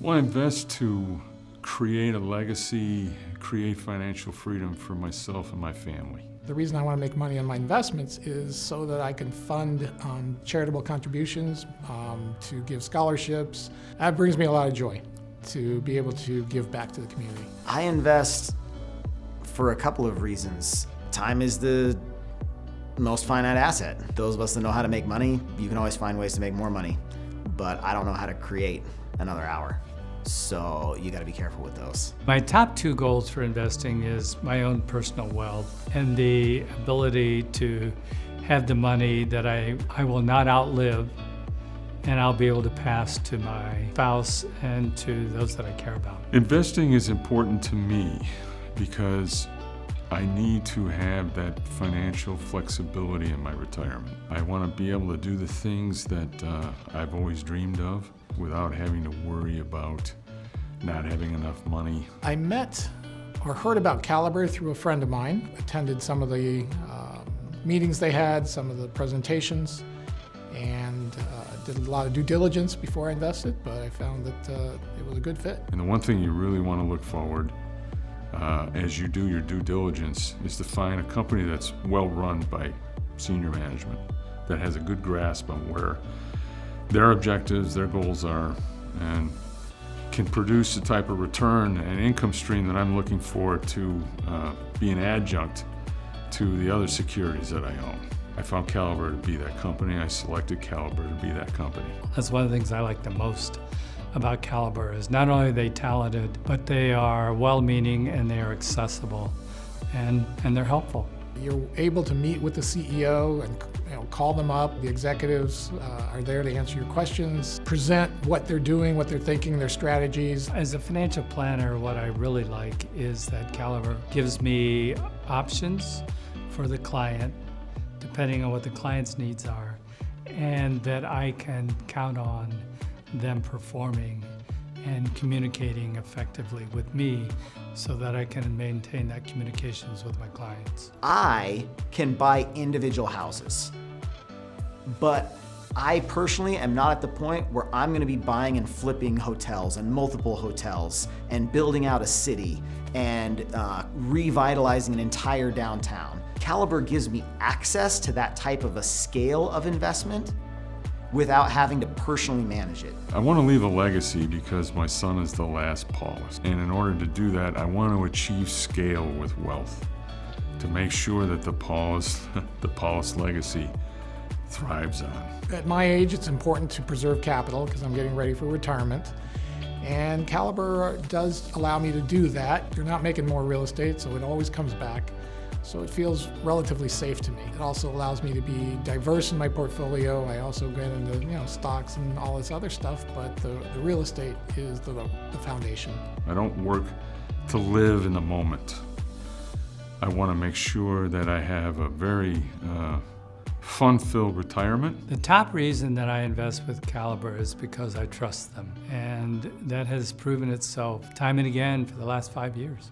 Well, I invest to create a legacy, create financial freedom for myself and my family. The reason I want to make money on my investments is so that I can fund charitable contributions, to give scholarships. That brings me a lot of joy to be able to give back to the community. I invest for a couple of reasons. Time is the most finite asset. Those of us that know how to make money, you can always find ways to make more money, but I don't know how to create another hour. So you gotta be careful with those. My top two goals for investing is my own personal wealth and the ability to have the money that I will not outlive, and I'll be able to pass to my spouse and to those that I care about. Investing is important to me because I need to have that financial flexibility in my retirement. I want to be able to do the things that I've always dreamed of without having to worry about not having enough money. I met or heard about Caliber through a friend of mine, attended some of the meetings they had, some of the presentations, and did a lot of due diligence before I invested, but I found that it was a good fit. And the one thing you really want to look forward as you do your due diligence is to find a company that's well run by senior management, that has a good grasp on where their objectives, their goals are, and can produce the type of return and income stream that I'm looking for to be an adjunct to the other securities that I own. I found Caliber to be that company. I selected Caliber to be that company. That's one of the things I like the most about Caliber is not only are they talented, but they are well-meaning and they are accessible and they're helpful. You're able to meet with the CEO and call them up. The executives are there to answer your questions, present what they're doing, what they're thinking, their strategies. As a financial planner, what I really like is that Caliber gives me options for the client, depending on what the client's needs are, and that I can count on them performing and communicating effectively with me so that I can maintain that communications with my clients. I can buy individual houses, but I personally am not at the point where I'm going to be buying and flipping hotels and multiple hotels and building out a city and revitalizing an entire downtown. Caliber gives me access to that type of a scale of investment without having to personally manage it. I want to leave a legacy because my son is the last Paulus. And in order to do that, I want to achieve scale with wealth to make sure that the Paulus legacy thrives on. At my age, it's important to preserve capital because I'm getting ready for retirement. And Caliber does allow me to do that. You're not making more real estate, so it always comes back. So it feels relatively safe to me. It also allows me to be diverse in my portfolio. I also get into stocks and all this other stuff, but the real estate is the foundation. I don't work to live in the moment. I want to make sure that I have a very fun-filled retirement. The top reason that I invest with Caliber is because I trust them, and that has proven itself time and again for the last 5 years.